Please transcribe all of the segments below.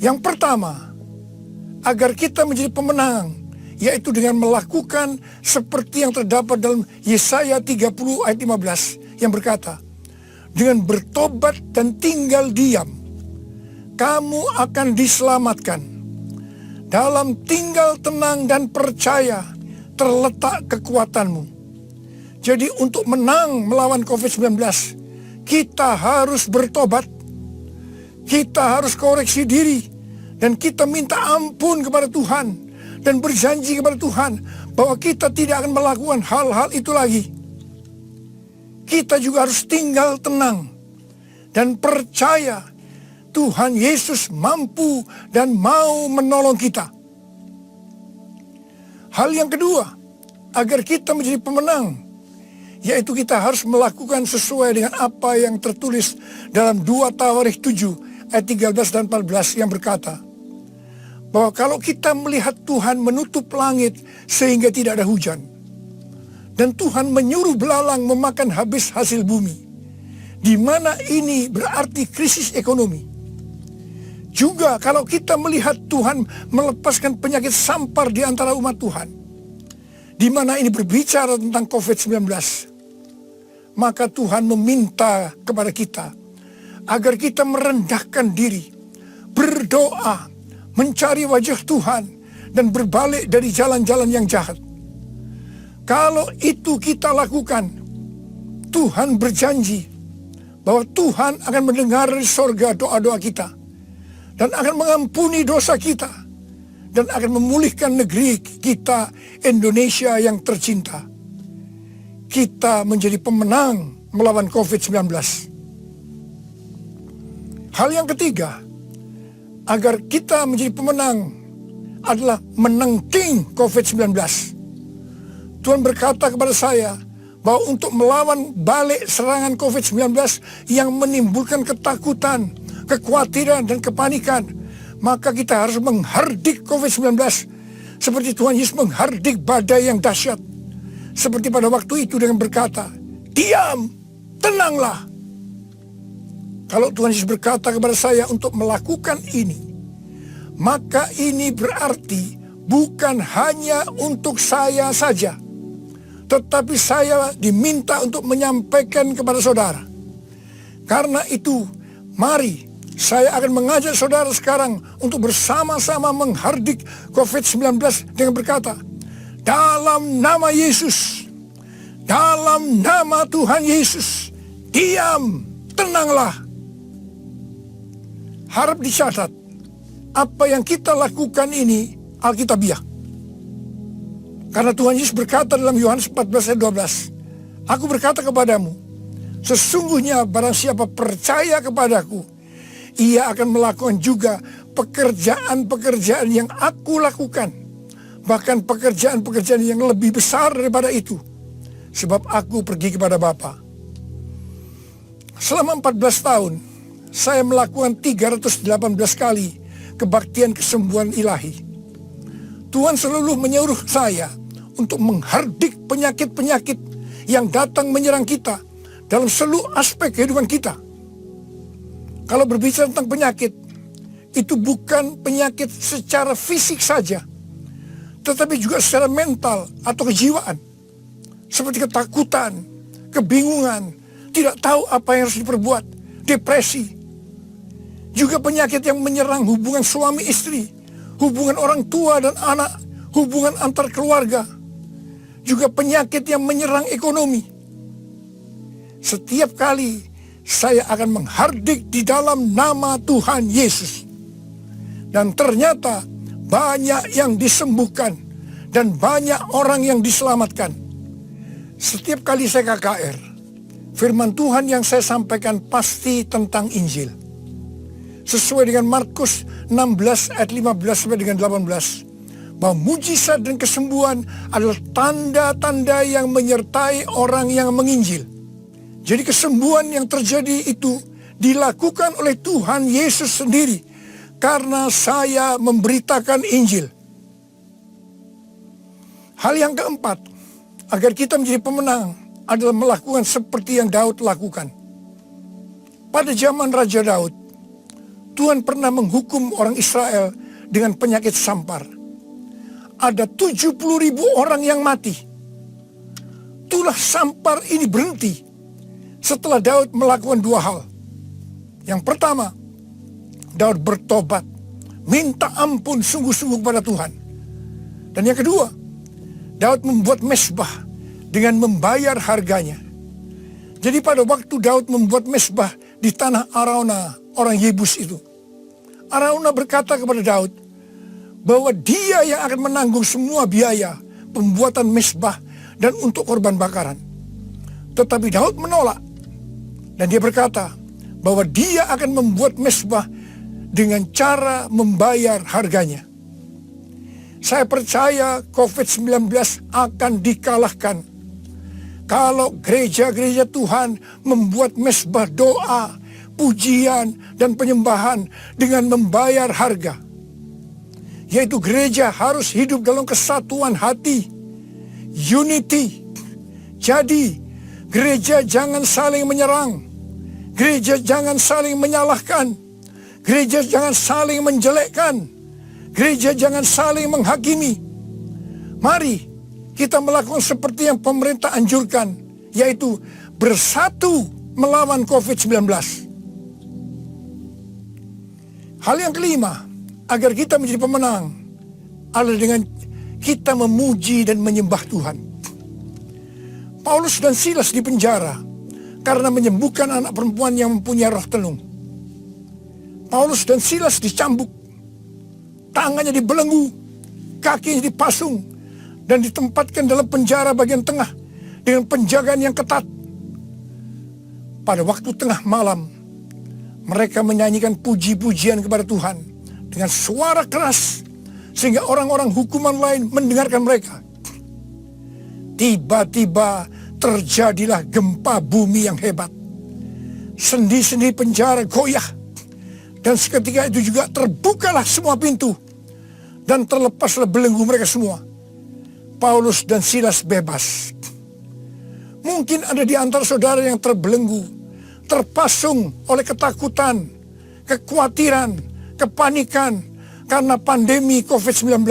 Yang pertama, agar kita menjadi pemenang, yaitu dengan melakukan seperti yang terdapat dalam Yesaya 30 ayat 15 yang berkata, dengan bertobat dan tinggal diam, kamu akan diselamatkan. Dalam tinggal tenang dan percaya terletak kekuatanmu. Jadi untuk menang melawan COVID-19, kita harus bertobat. Kita harus koreksi diri. Dan kita minta ampun kepada Tuhan. Dan berjanji kepada Tuhan bahwa kita tidak akan melakukan hal-hal itu lagi. Kita juga harus tinggal tenang dan percaya Tuhan Yesus mampu dan mau menolong kita. Hal yang kedua, agar kita menjadi pemenang, yaitu kita harus melakukan sesuai dengan apa yang tertulis dalam 2 Tawarikh 7 ayat 13 dan 14 yang berkata, bahwa kalau kita melihat Tuhan menutup langit sehingga tidak ada hujan, dan Tuhan menyuruh belalang memakan habis hasil bumi, di mana ini berarti krisis ekonomi. Juga kalau kita melihat Tuhan melepaskan penyakit sampar di antara umat Tuhan, di mana ini berbicara tentang COVID-19, maka Tuhan meminta kepada kita agar kita merendahkan diri, berdoa, mencari wajah Tuhan, dan berbalik dari jalan-jalan yang jahat. Kalau itu kita lakukan, Tuhan berjanji bahwa Tuhan akan mendengar dari sorga doa-doa kita, dan akan mengampuni dosa kita, dan akan memulihkan negeri kita Indonesia yang tercinta. Kita menjadi pemenang melawan COVID-19. Hal yang ketiga, agar kita menjadi pemenang adalah menengking COVID-19. Tuhan berkata kepada saya bahwa untuk melawan balik serangan COVID-19 yang menimbulkan ketakutan, kekhawatiran, dan kepanikan, maka kita harus menghardik COVID-19 seperti Tuhan Yesus menghardik badai yang dahsyat. Seperti pada waktu itu dengan berkata, diam, tenanglah. Kalau Tuhan Yesus berkata kepada saya untuk melakukan ini, maka ini berarti bukan hanya untuk saya saja, tetapi saya diminta untuk menyampaikan kepada saudara. Karena itu, mari saya akan mengajak saudara sekarang untuk bersama-sama menghardik COVID-19 dengan berkata, dalam nama Yesus, dalam nama Tuhan Yesus, diam, tenanglah. Harap dicatat, apa yang kita lakukan ini Alkitabiah. Karena Tuhan Yesus berkata dalam Yohanes 14 ayat 12, aku berkata kepadamu, sesungguhnya barang siapa percaya kepadaku, ia akan melakukan juga pekerjaan-pekerjaan yang aku lakukan. Bahkan pekerjaan-pekerjaan yang lebih besar daripada itu. Sebab aku pergi kepada Bapa. Selama 14 tahun, saya melakukan 318 kali kebaktian kesembuhan ilahi. Tuhan selalu menyuruh saya untuk menghardik penyakit-penyakit yang datang menyerang kita dalam seluruh aspek kehidupan kita. Kalau berbicara tentang penyakit, itu bukan penyakit secara fisik saja, tetapi juga secara mental atau kejiwaan. Seperti ketakutan, kebingungan, tidak tahu apa yang harus diperbuat, depresi. Juga penyakit yang menyerang hubungan suami istri, hubungan orang tua dan anak, hubungan antar keluarga. Juga penyakit yang menyerang ekonomi. Setiap kali saya akan menghardik di dalam nama Tuhan Yesus. Dan ternyata banyak yang disembuhkan dan banyak orang yang diselamatkan. Setiap kali saya KKR, firman Tuhan yang saya sampaikan pasti tentang Injil. Sesuai dengan Markus 16 ayat 15 sampai dengan 18. Bahwa mujizat dan kesembuhan adalah tanda-tanda yang menyertai orang yang menginjil. Jadi kesembuhan yang terjadi itu dilakukan oleh Tuhan Yesus sendiri. Karena saya memberitakan Injil. Hal yang keempat, agar kita menjadi pemenang adalah melakukan seperti yang Daud lakukan. Pada zaman Raja Daud, Tuhan pernah menghukum orang Israel dengan penyakit sampar. Ada 70.000 orang yang mati. Itulah sampar ini berhenti setelah Daud melakukan dua hal. Yang pertama, Daud bertobat, minta ampun sungguh-sungguh kepada Tuhan. Dan yang kedua, Daud membuat mezbah dengan membayar harganya. Jadi pada waktu Daud membuat mezbah di tanah Arauna, orang Yebus itu, Arauna berkata kepada Daud bahwa dia yang akan menanggung semua biaya pembuatan mezbah dan untuk korban bakaran. Tetapi Daud menolak, dan dia berkata bahwa dia akan membuat mezbah dengan cara membayar harganya. Saya percaya COVID-19 akan dikalahkan kalau gereja-gereja Tuhan membuat mezbah doa, pujian, dan penyembahan dengan membayar harga. Yaitu gereja harus hidup dalam kesatuan hati, unity. Jadi, gereja jangan saling menyerang, gereja jangan saling menyalahkan, gereja jangan saling menjelekkan, gereja jangan saling menghakimi. Mari kita melakukan seperti yang pemerintah anjurkan, yaitu bersatu melawan COVID-19. Hal yang kelima, agar kita menjadi pemenang, adalah dengan kita memuji dan menyembah Tuhan. Paulus dan Silas dipenjara karena menyembuhkan anak perempuan yang mempunyai roh tenung. Paulus dan Silas dicambuk, tangannya dibelenggu, kakinya dipasung, dan ditempatkan dalam penjara bagian tengah dengan penjagaan yang ketat. Pada waktu tengah malam, mereka menyanyikan puji-pujian kepada Tuhan dengan suara keras, sehingga orang-orang hukuman lain mendengarkan mereka. Tiba-tiba terjadilah gempa bumi yang hebat. Sendi-sendi penjara goyah, dan seketika itu juga terbukalah semua pintu, dan terlepaslah belenggu mereka semua. Paulus dan Silas bebas. Mungkin ada di antara saudara yang terbelenggu, terpasung oleh ketakutan, kekhawatiran, kepanikan karena pandemi COVID-19.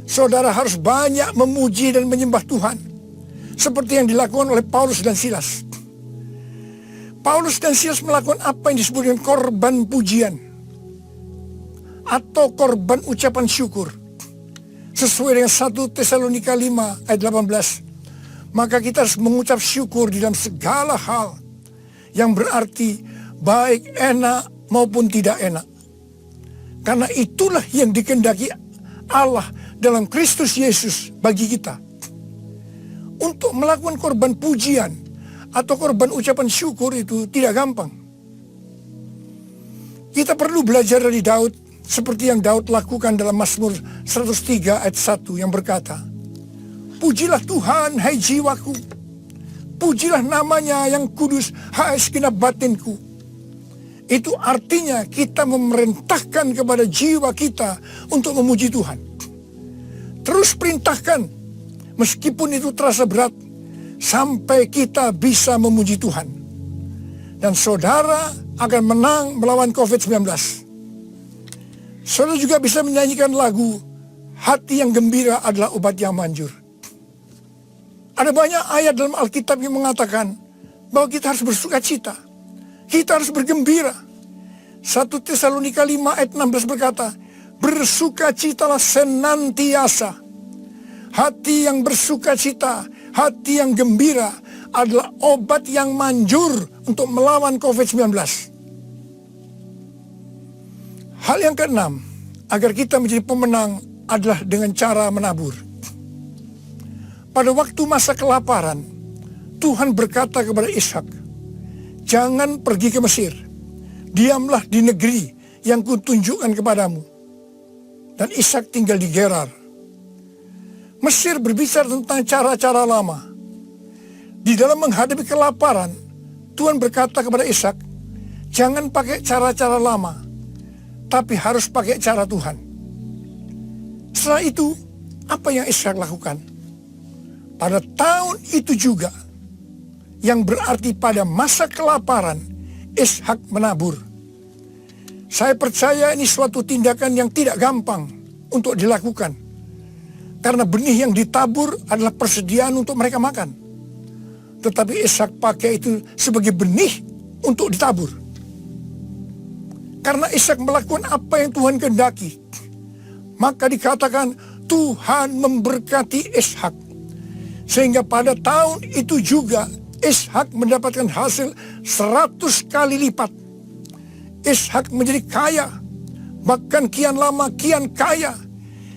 Saudara harus banyak memuji dan menyembah Tuhan, seperti yang dilakukan oleh Paulus dan Silas. Paulus dan Silas melakukan apa yang disebut dengan korban pujian atau korban ucapan syukur. Sesuai dengan 1 Tesalonika 5 ayat 18, maka kita harus mengucap syukur di dalam segala hal, yang berarti baik enak maupun tidak enak. Karena itulah yang dikehendaki Allah dalam Kristus Yesus bagi kita. Untuk melakukan korban pujian atau korban ucapan syukur itu tidak gampang. Kita perlu belajar dari Daud, seperti yang Daud lakukan dalam Mazmur 103 ayat 1 yang berkata, "Pujilah Tuhan, hai jiwaku. Pujilah namanya yang kudus, hai segenap batinku." Itu artinya kita memerintahkan kepada jiwa kita untuk memuji Tuhan. Terus perintahkan, meskipun itu terasa berat, sampai kita bisa memuji Tuhan. Dan saudara akan menang melawan COVID-19. Saudara juga bisa menyanyikan lagu "Hati yang gembira adalah obat yang manjur." Ada banyak ayat dalam Alkitab yang mengatakan bahwa kita harus bersuka cita, kita harus bergembira. 1 Tesalonika 5 ayat 16 berkata, "Bersukacitalah senantiasa." Hati yang bersuka cita, hati yang gembira adalah obat yang manjur untuk melawan COVID-19. Hal yang keenam, agar kita menjadi pemenang adalah dengan cara menabur. Pada waktu masa kelaparan, Tuhan berkata kepada Ishak, "Jangan pergi ke Mesir, diamlah di negeri yang kutunjukkan kepadamu." Dan Ishak tinggal di Gerar. Mesir berbicara tentang cara-cara lama. Di dalam menghadapi kelaparan, Tuhan berkata kepada Ishak, "Jangan pakai cara-cara lama, tapi harus pakai cara Tuhan." Setelah itu, apa yang Ishak lakukan? Pada tahun itu juga, yang berarti pada masa kelaparan, Ishak menabur. Saya percaya ini suatu tindakan yang tidak gampang untuk dilakukan. Karena benih yang ditabur adalah persediaan untuk mereka makan. Tetapi Ishak pakai itu sebagai benih untuk ditabur. Karena Ishak melakukan apa yang Tuhan kehendaki, maka dikatakan Tuhan memberkati Ishak. Sehingga pada tahun itu juga Ishak mendapatkan hasil 100 kali lipat. Ishak menjadi kaya, bahkan kian lama kian kaya,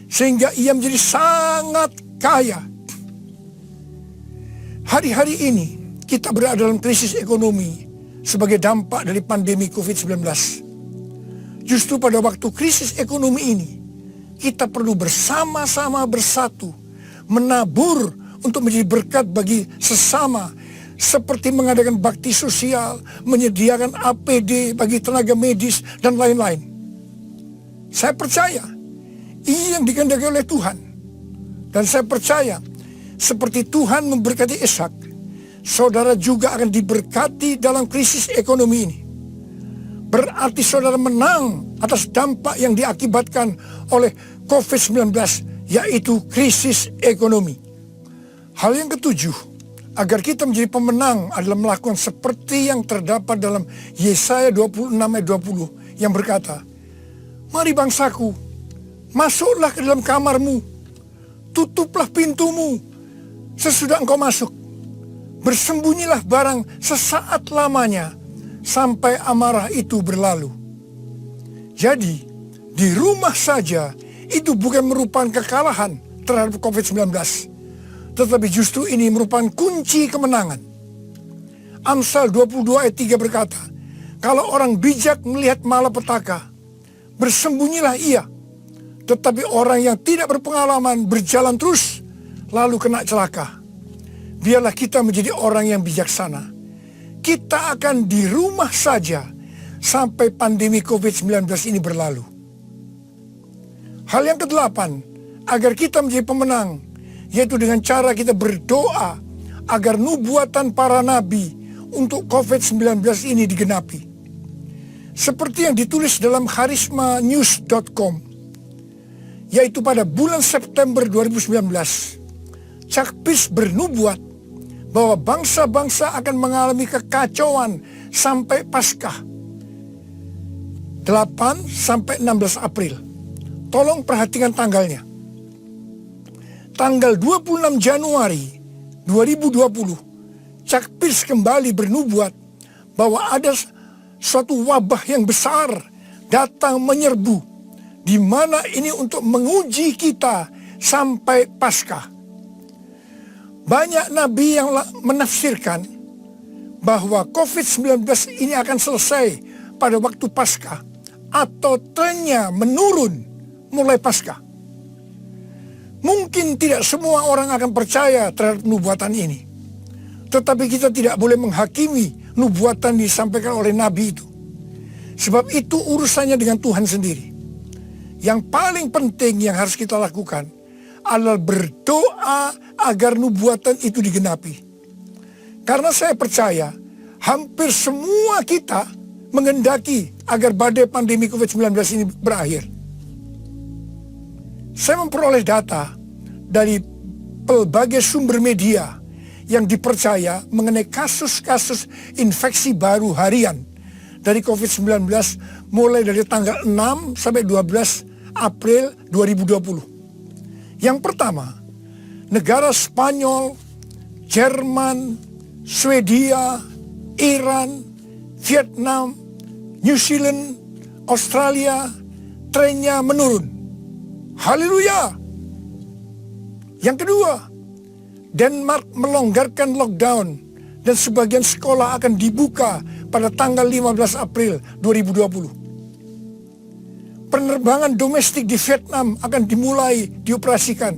sehingga ia menjadi sangat kaya. Hari-hari ini kita berada dalam krisis ekonomi sebagai dampak dari pandemi COVID-19. Justru pada waktu krisis ekonomi ini, kita perlu bersama-sama bersatu, menabur untuk menjadi berkat bagi sesama, seperti mengadakan bakti sosial, menyediakan APD bagi tenaga medis, dan lain-lain. Saya percaya ini yang dikehendaki oleh Tuhan. Dan saya percaya seperti Tuhan memberkati Ishak, saudara juga akan diberkati dalam krisis ekonomi ini. Berarti saudara menang atas dampak yang diakibatkan oleh COVID-19, yaitu krisis ekonomi. Hal yang ketujuh, agar kita menjadi pemenang adalah melakukan seperti yang terdapat dalam Yesaya 26 ayat 20 yang berkata, "Mari bangsaku, masuklah ke dalam kamarmu, tutuplah pintumu sesudah engkau masuk. Bersembunyilah barang sesaat lamanya sampai amarah itu berlalu." Jadi, di rumah saja itu bukan merupakan kekalahan terhadap COVID-19. Tetapi justru ini merupakan kunci kemenangan. Amsal 22 ayat 3 berkata, "Kalau orang bijak melihat malapetaka, bersembunyilah ia. Tetapi orang yang tidak berpengalaman berjalan terus, lalu kena celaka." Biarlah kita menjadi orang yang bijaksana. Kita akan di rumah saja sampai pandemi COVID-19 ini berlalu. Hal yang kedelapan, agar kita menjadi pemenang, yaitu dengan cara kita berdoa agar nubuatan para nabi untuk COVID-19 ini digenapi. Seperti yang ditulis dalam charismanews.com, yaitu pada bulan September 2019, Chuck Pierce bernubuat bahwa bangsa-bangsa akan mengalami kekacauan sampai Paskah 8 sampai 16 April. Tolong perhatikan tanggalnya. Tanggal 26 Januari 2020, Chuck Pierce kembali bernubuat bahwa ada suatu wabah yang besar datang menyerbu, di mana ini untuk menguji kita sampai Paskah. Banyak nabi yang menafsirkan bahwa COVID-19 ini akan selesai pada waktu Paskah atau trennya menurun mulai Paskah. Mungkin tidak semua orang akan percaya terhadap nubuatan ini. Tetapi kita tidak boleh menghakimi nubuatan disampaikan oleh nabi itu. Sebab itu urusannya dengan Tuhan sendiri. Yang paling penting yang harus kita lakukan adalah berdoa agar nubuatan itu digenapi. Karena saya percaya hampir semua kita menghendaki agar badai pandemi COVID-19 ini berakhir. Saya memperoleh data dari pelbagai sumber media yang dipercaya mengenai kasus-kasus infeksi baru harian dari COVID-19 mulai dari tanggal 6 sampai 12 April 2020. Yang pertama, negara Spanyol, Jerman, Swedia, Iran, Vietnam, New Zealand, Australia, trennya menurun. Haleluya. Yang kedua, Denmark melonggarkan lockdown dan sebagian sekolah akan dibuka pada tanggal 15 April 2020. Penerbangan domestik di Vietnam akan dimulai dioperasikan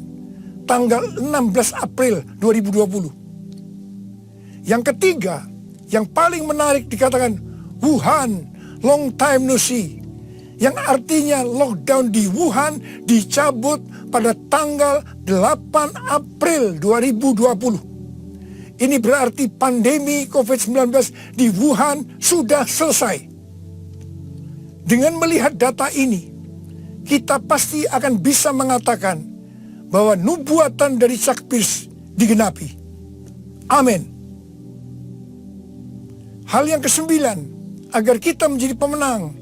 tanggal 16 April 2020. Yang ketiga, yang paling menarik dikatakan Wuhan, long time no see. Yang artinya lockdown di Wuhan dicabut pada tanggal 8 April 2020. Ini berarti pandemi COVID-19 di Wuhan sudah selesai. Dengan melihat data ini, kita pasti akan bisa mengatakan bahwa nubuatan dari Chuck Pierce digenapi. Amin. Hal yang kesembilan, agar kita menjadi pemenang,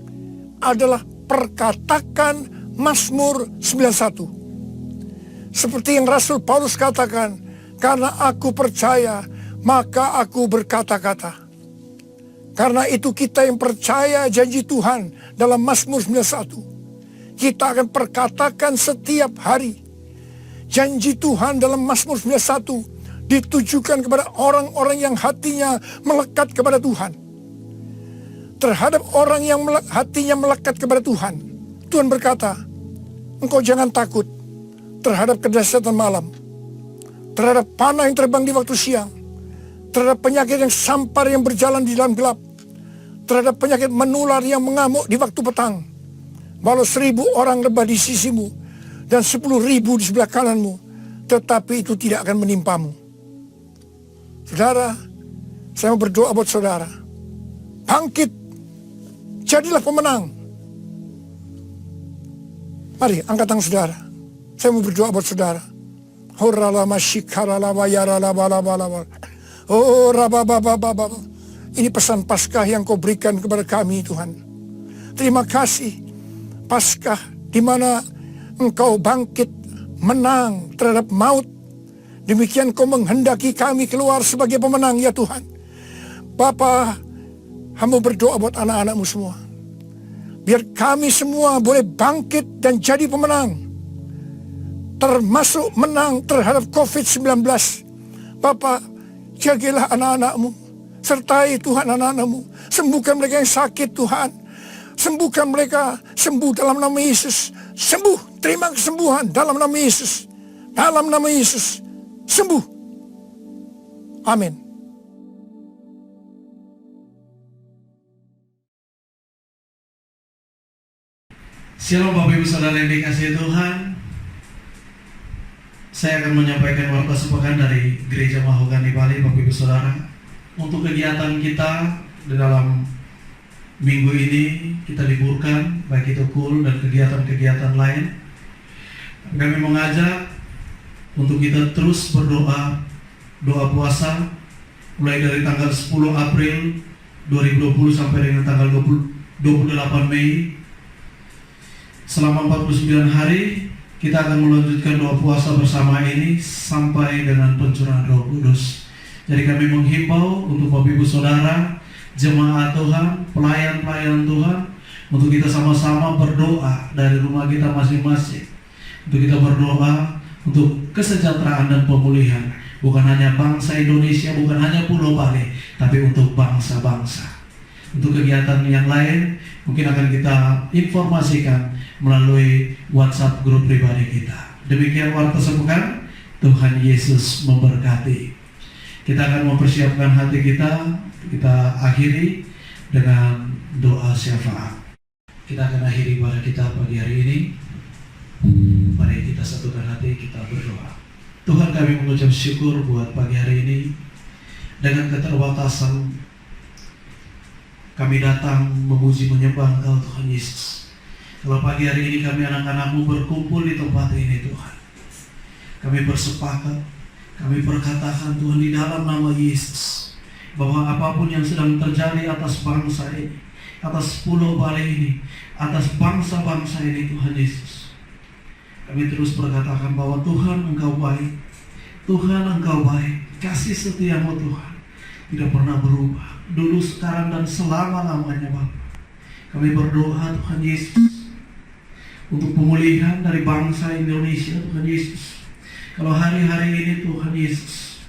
adalah perkatakan Mazmur 91. Seperti yang Rasul Paulus katakan, karena aku percaya, maka aku berkata-kata. Karena itu kita yang percaya janji Tuhan dalam Mazmur 91, kita akan perkatakan setiap hari. Janji Tuhan dalam Mazmur 91 ditujukan kepada orang-orang yang hatinya melekat kepada Tuhan. Terhadap orang yang hatinya melekat kepada Tuhan, Tuhan berkata, engkau jangan takut terhadap kedahsyatan malam, terhadap panah yang terbang di waktu siang, terhadap penyakit yang sampar yang berjalan di dalam gelap, terhadap penyakit menular yang mengamuk di waktu petang. Walau 1000 orang rebah di sisimu dan 10.000 di sebelah kananmu, tetapi itu tidak akan menimpamu. Saudara, saya mau berdoa buat saudara. Bangkit, jadilah pemenang. Mari, angkat tangan saudara. Saya mau berdoa buat saudara. Oh, ini pesan Paskah yang kau berikan kepada kami, Tuhan. Terima kasih, Paskah di mana engkau bangkit menang terhadap maut. Demikian kau menghendaki kami keluar sebagai pemenang, ya Tuhan. Bapa, hamba berdoa buat anak-anakmu semua. Biar kami semua boleh bangkit dan jadi pemenang. Termasuk menang terhadap COVID-19. Bapa, jagalah anak-anakmu. Sertai Tuhan anak-anakmu. Sembuhkan mereka yang sakit, Tuhan. Sembuhkan mereka, sembuh dalam nama Yesus. Sembuh, terima kesembuhan dalam nama Yesus. Dalam nama Yesus, sembuh. Amin. Shalom Bapak Ibu Saudara yang dikasihi Tuhan. Saya akan menyampaikan warta sepekan dari Gereja Mahogany Bali, Bapak Ibu Saudara. Untuk kegiatan kita di dalam minggu ini, kita liburkan, baik itu KUL dan kegiatan-kegiatan lain. Kami mengajak untuk kita terus berdoa, doa puasa, mulai dari tanggal 10 April 2020 sampai dengan tanggal 28 Mei. Selama 49 hari, kita akan melanjutkan doa puasa bersama ini sampai dengan pencurahan Roh Kudus. Jadi kami menghimbau untuk Bapak Ibu Saudara, jemaat Tuhan, pelayan-pelayan Tuhan, untuk kita sama-sama berdoa dari rumah kita masing-masing. Untuk kita berdoa untuk kesejahteraan dan pemulihan, bukan hanya bangsa Indonesia, bukan hanya Pulau Bali, tapi untuk bangsa-bangsa. Untuk kegiatan yang lain, mungkin akan kita informasikan melalui WhatsApp grup pribadi kita. Demikian warta sepekan. Tuhan Yesus memberkati. Kita akan mempersiapkan hati kita. Kita akhiri dengan doa syafaat. Kita akan akhiri ibadah kita pagi hari ini. Mari kita satukan hati, kita berdoa. Tuhan, kami mengucap syukur buat pagi hari ini. Dengan keterbatasan, kami datang memuji menyembah Engkau Tuhan Yesus. Kalau pagi hari ini kami anak-anak-Mu berkumpul di tempat ini Tuhan, kami bersepakat, kami berkatakan Tuhan di dalam nama Yesus, bahwa apapun yang sedang terjadi atas bangsa ini, atas Pulau Bali ini, atas bangsa-bangsa ini Tuhan Yesus, kami terus berkatakan bahwa Tuhan Engkau baik, Tuhan Engkau baik, kasih setia-Mu Tuhan tidak pernah berubah, dulu, sekarang, dan selama-lamanya Bapa. Kami berdoa Tuhan Yesus untuk pemulihan dari bangsa Indonesia Tuhan Yesus. Kalau hari-hari ini Tuhan Yesus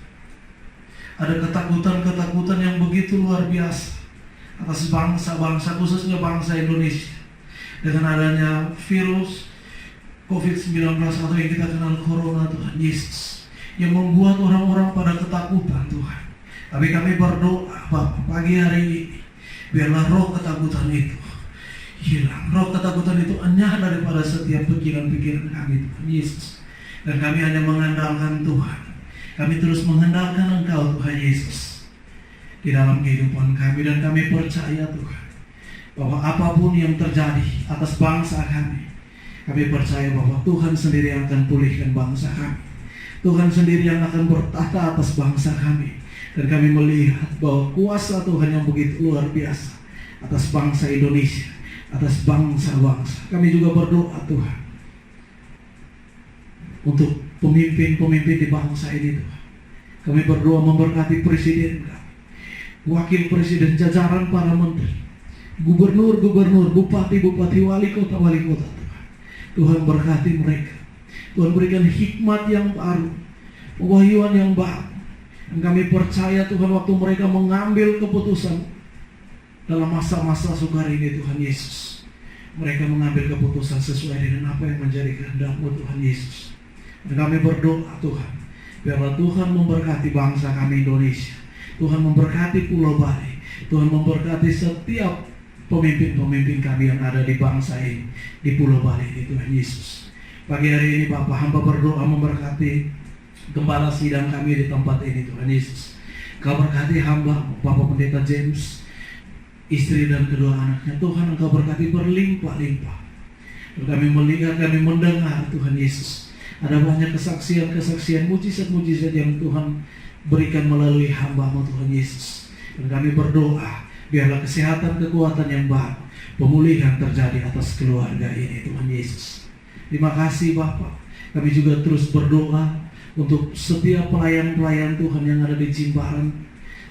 ada ketakutan-ketakutan yang begitu luar biasa atas bangsa-bangsa, khususnya bangsa Indonesia, dengan adanya virus COVID-19 atau yang kita kenal Corona Tuhan Yesus, yang membuat orang-orang pada ketakutan Tuhan. Tapi kami berdoa Bapak, pagi hari ini biarlah roh ketakutan itu hilang. Roh ketakutan itu enyah daripada setiap pikiran-pikiran kami Tuhan Yesus. Dan kami hanya mengandalkan Tuhan. Kami terus mengandalkan Engkau Tuhan Yesus di dalam kehidupan kami. Dan kami percaya Tuhan, bahwa apapun yang terjadi atas bangsa kami percaya bahwa Tuhan sendiri yang akan pulihkan bangsa kami. Tuhan sendiri yang akan bertata atas bangsa kami. Dan kami melihat bahwa kuasa Tuhan yang begitu luar biasa atas bangsa Indonesia, atas bangsa-bangsa. Kami juga berdoa Tuhan untuk pemimpin-pemimpin di bangsa ini Tuhan. Kami berdoa memberkati presiden kami, wakil presiden, jajaran para menteri, gubernur-gubernur, bupati-bupati, wali kota Tuhan. Tuhan berkati mereka. Tuhan berikan hikmat yang baru, pewahyuan yang baru. Dan kami percaya Tuhan waktu mereka mengambil keputusan dalam masa-masa sukar ini Tuhan Yesus, mereka mengambil keputusan sesuai dengan apa yang menjadi kehendak-Mu Tuhan Yesus. Dan kami berdoa Tuhan, biarlah Tuhan memberkati bangsa kami Indonesia. Tuhan memberkati Pulau Bali. Tuhan memberkati setiap pemimpin-pemimpin kami yang ada di bangsa ini, di Pulau Bali ini Tuhan Yesus. Pagi hari ini Bapak, hamba berdoa memberkati Gembala sidang kami di tempat ini Tuhan Yesus. Kau berkati hamba Bapak Pendeta James, istri dan kedua anaknya. Tuhan Engkau berkati berlimpah-limpah. Kami melihat, kami mendengar Tuhan Yesus, ada banyak kesaksian-kesaksian, mujizat-mujizat yang Tuhan berikan melalui hamba-Mu Tuhan Yesus. Dan kami berdoa, biarlah kesehatan, kekuatan yang baru, pemulihan terjadi atas keluarga ini Tuhan Yesus. Terima kasih Bapak. Kami juga terus berdoa untuk setiap pelayan-pelayan Tuhan yang ada di Jimbaran.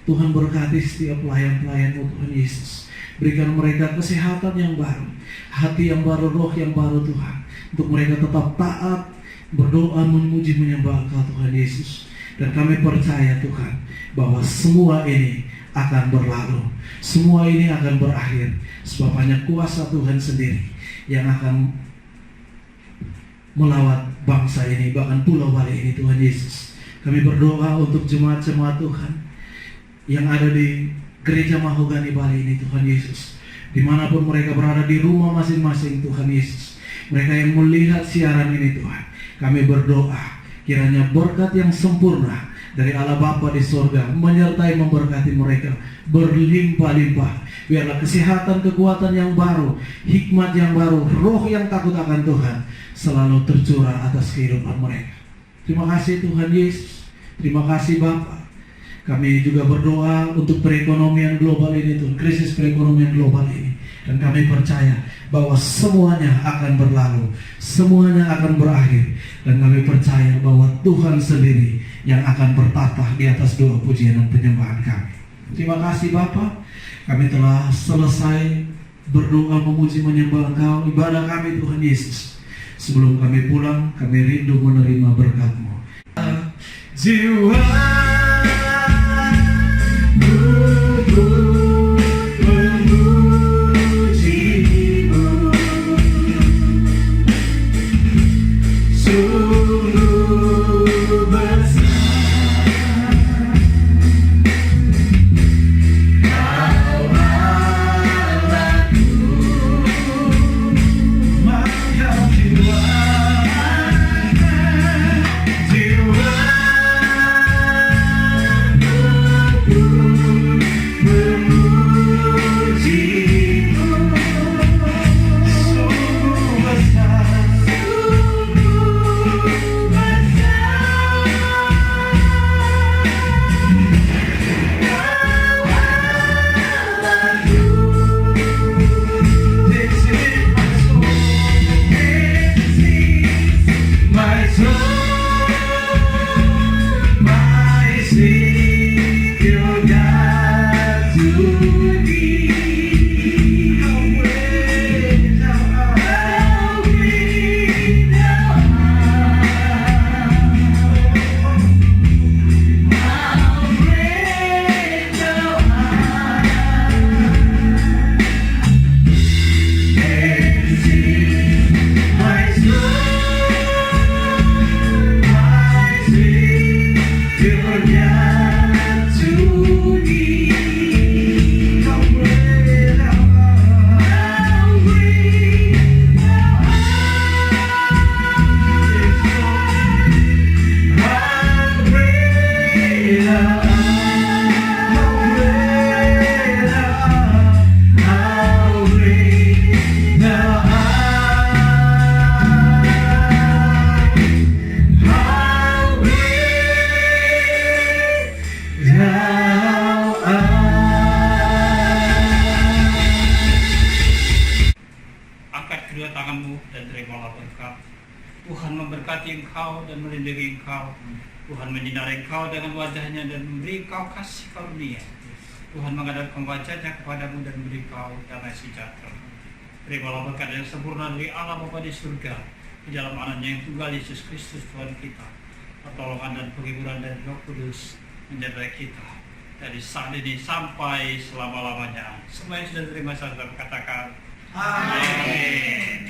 Tuhan berkati setiap pelayan-pelayan-Mu Tuhan Yesus. Berikan mereka kesehatan yang baru, hati yang baru, roh yang baru Tuhan, untuk mereka tetap taat, berdoa, memuji, menyembah Engkau Tuhan Yesus. Dan kami percaya Tuhan bahwa semua ini akan berlalu, semua ini akan berakhir, sebab hanya kuasa Tuhan sendiri yang akan melawat bangsa ini, bahkan Pulau Bali ini Tuhan Yesus. Kami berdoa untuk jemaat-jemaat Tuhan yang ada di Gereja Mahogany Bali ini Tuhan Yesus, dimanapun mereka berada, di rumah masing-masing Tuhan Yesus, mereka yang melihat siaran ini Tuhan, kami berdoa kiranya berkat yang sempurna dari Allah Bapa di surga menyertai memberkati mereka berlimpah-limpah. Biarlah kesehatan, kekuatan yang baru, hikmat yang baru, roh yang takut akan Tuhan selalu tercurah atas kehidupan mereka. Terima kasih Tuhan Yesus. Terima kasih Bapa. Kami juga berdoa untuk perekonomian global ini Tuhan, krisis perekonomian global ini. Dan kami percaya bahwa semuanya akan berlalu, semuanya akan berakhir. Dan kami percaya bahwa Tuhan sendiri yang akan bertata di atas doa, pujian, dan penyembahan kami. Terima kasih Bapa. Kami telah selesai berdoa, memuji, menyembah Engkau, ibadah kami Tuhan Yesus. Sebelum kami pulang, kami rindu menerima berkat-Mu. Jiwa tangan-Mu dan terimalah berkat. Tuhan memberkati Engkau dan melindungi Engkau. Tuhan menyinari Engkau dengan wajah-Nya dan memberi Engkau kasih karunia. Tuhan menghadapkan wajah-Nya kepadamu dan memberi Engkau damai sejahtera. Terimalah berkat yang sempurna dari Allah Bapa di surga, di dalam Anaknya yang tunggal Yesus Kristus Tuhan kita. Pertolongan dan penghiburan dari Roh Kudus menjaga kita dari saat ini sampai selama-lamanya. Semua yang sudah terima saya katakan amin.